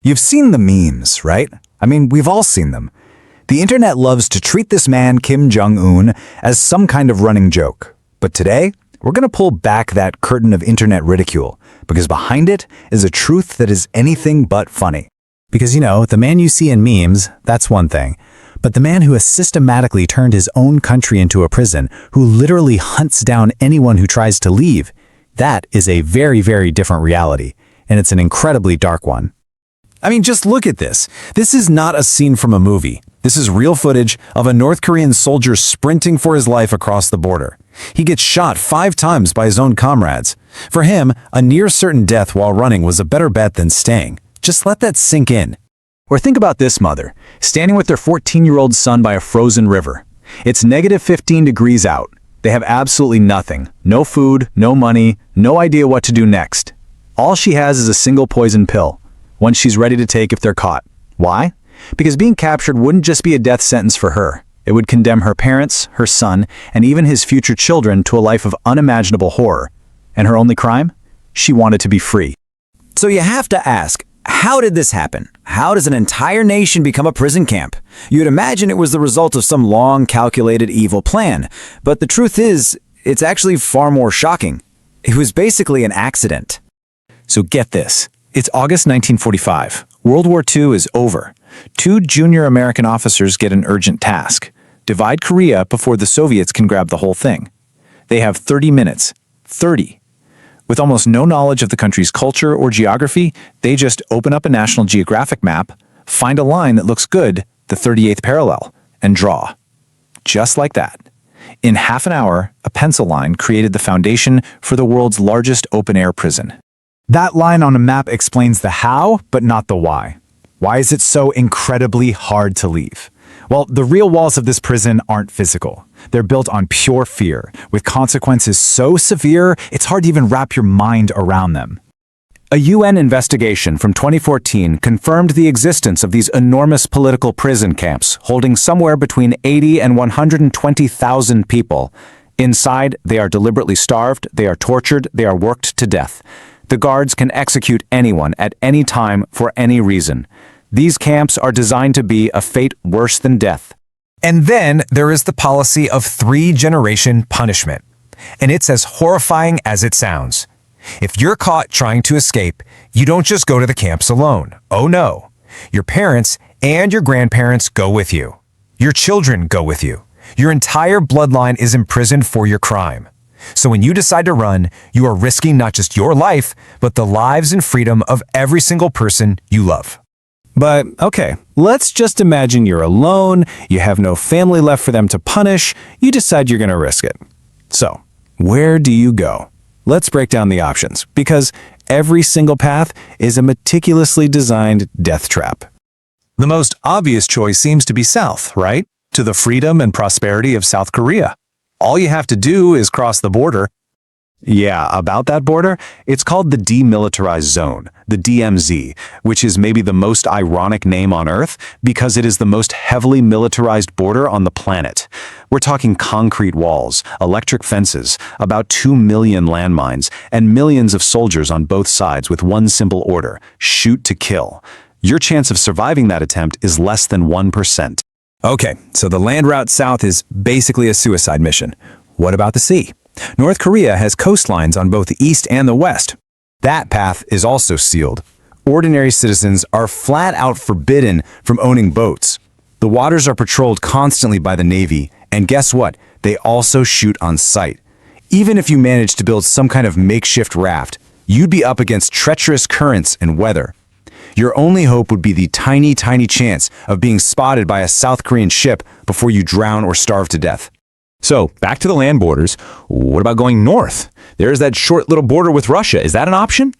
You've seen the memes, right? I mean, we've all seen them. The internet loves to treat this man, Kim Jong-un, as some kind of running joke. But today, we're going to pull back that curtain of internet ridicule, because behind it is a truth that is anything but funny. Because, the man you see in memes, that's one thing. But the man who has systematically turned his own country into a prison, who literally hunts down anyone who tries to leave, that is a very, very different reality. And it's an incredibly dark one. I mean, just look at this. This is not a scene from a movie. This is real footage of a North Korean soldier sprinting for his life across the border. He gets shot 5 times by his own comrades. For him, a near-certain death while running was a better bet than staying. Just let that sink in. Or think about this mother, standing with their 14-year-old son by a frozen river. It's negative 15 degrees out. They have absolutely nothing. No food, no money, no idea what to do next. All she has is a single poison pill, one she's ready to take if they're caught. Why? Because being captured wouldn't just be a death sentence for her. It would condemn her parents, her son, and even his future children to a life of unimaginable horror. And her only crime? She wanted to be free. So you have to ask, how did this happen? How does an entire nation become a prison camp? You'd imagine it was the result of some long, calculated, evil plan. But the truth is, it's actually far more shocking. It was basically an accident. So get this. It's August 1945. World War II is over. 2 junior American officers get an urgent task: divide Korea before the Soviets can grab the whole thing. They have 30 minutes. 30. With almost no knowledge of the country's culture or geography, they just open up a National Geographic map, find a line that looks good, the 38th parallel, and draw. Just like that. In half an hour, a pencil line created the foundation for the world's largest open-air prison. That line on a map explains the how, but not the why. Why is it so incredibly hard to leave? Well, the real walls of this prison aren't physical. They're built on pure fear, with consequences so severe, it's hard to even wrap your mind around them. A UN investigation from 2014 confirmed the existence of these enormous political prison camps, holding somewhere between 80 and 120,000 people. Inside, they are deliberately starved, they are tortured, they are worked to death. The guards can execute anyone at any time for any reason. These camps are designed to be a fate worse than death. And then there is the policy of 3-generation punishment. And it's as horrifying as it sounds. If you're caught trying to escape, you don't just go to the camps alone. Oh no. Your parents and your grandparents go with you. Your children go with you. Your entire bloodline is imprisoned for your crime. So when you decide to run, you are risking not just your life, but the lives and freedom of every single person you love. But, okay, let's just imagine you're alone, you have no family left for them to punish, you decide you're going to risk it. So, where do you go? Let's break down the options, because every single path is a meticulously designed death trap. The most obvious choice seems to be south, right? To the freedom and prosperity of South Korea. All you have to do is cross the border. Yeah, about that border, it's called the Demilitarized Zone, the DMZ, which is maybe the most ironic name on Earth because it is the most heavily militarized border on the planet. We're talking concrete walls, electric fences, about 2 million landmines, and millions of soldiers on both sides with one simple order: shoot to kill. Your chance of surviving that attempt is less than 1%. Okay, so the land route south is basically a suicide mission. What about the sea? North Korea has coastlines on both the east and the west. That path is also sealed. Ordinary citizens are flat out forbidden from owning boats. The waters are patrolled constantly by the Navy, and guess what? They also shoot on sight. Even if you manage to build some kind of makeshift raft, you'd be up against treacherous currents and weather. Your only hope would be the tiny, tiny chance of being spotted by a South Korean ship before you drown or starve to death. So, back to the land borders. What about going north? There's that short little border with Russia. Is that an option?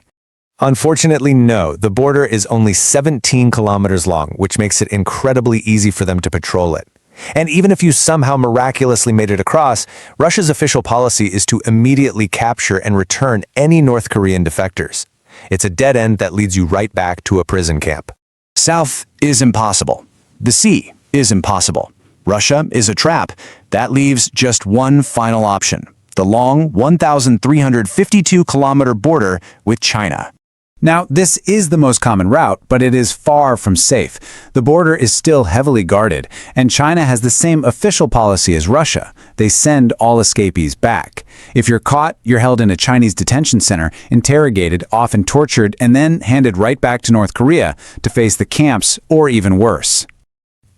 Unfortunately, no. The border is only 17 kilometers long, which makes it incredibly easy for them to patrol it. And even if you somehow miraculously made it across, Russia's official policy is to immediately capture and return any North Korean defectors. It's a dead end that leads you right back to a prison camp. South is impossible. The sea is impossible. Russia is a trap. That leaves just one final option: the long 1,352-kilometer border with China. Now, this is the most common route, but it is far from safe. The border is still heavily guarded, and China has the same official policy as Russia. They send all escapees back. If you're caught, you're held in a Chinese detention center, interrogated, often tortured, and then handed right back to North Korea to face the camps or even worse.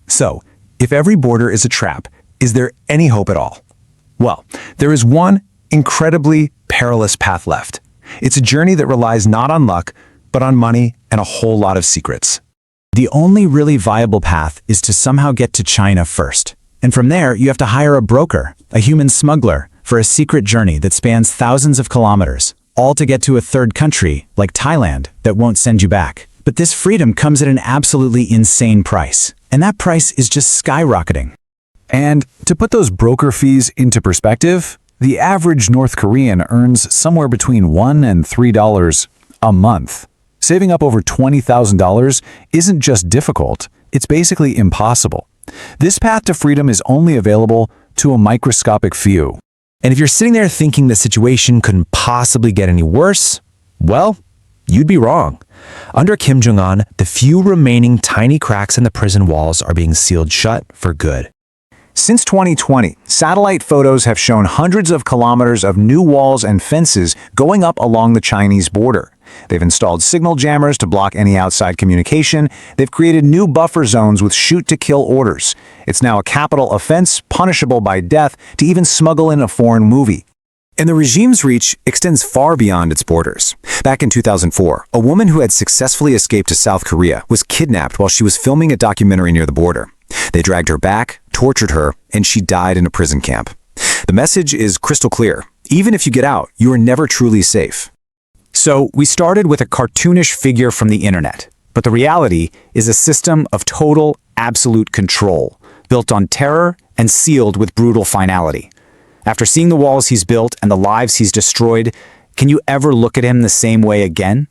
So, if every border is a trap, is there any hope at all? Well, there is one incredibly perilous path left. It's a journey that relies not on luck, but on money and a whole lot of secrets. The only really viable path is to somehow get to China first. And from there, you have to hire a broker, a human smuggler, for a secret journey that spans thousands of kilometers, all to get to a third country, like Thailand, that won't send you back. But this freedom comes at an absolutely insane price. And that price is just skyrocketing. And to put those broker fees into perspective, the average North Korean earns somewhere between $1 and $3 a month. Saving up over $20,000 isn't just difficult, it's basically impossible. This path to freedom is only available to a microscopic few. And if you're sitting there thinking the situation couldn't possibly get any worse, well, you'd be wrong. Under Kim Jong-un, the few remaining tiny cracks in the prison walls are being sealed shut for good. Since 2020, satellite photos have shown hundreds of kilometers of new walls and fences going up along the Chinese border. They've installed signal jammers to block any outside communication. They've created new buffer zones with shoot-to-kill orders. It's now a capital offense, punishable by death, to even smuggle in a foreign movie. And the regime's reach extends far beyond its borders. Back in 2004, a woman who had successfully escaped to South Korea was kidnapped while she was filming a documentary near the border. They dragged her back, tortured her, and she died in a prison camp. The message is crystal clear. Even if you get out, you are never truly safe. So we started with a cartoonish figure from the internet, but the reality is a system of total, absolute control, built on terror and sealed with brutal finality. After seeing the walls he's built and the lives he's destroyed, can you ever look at him the same way again?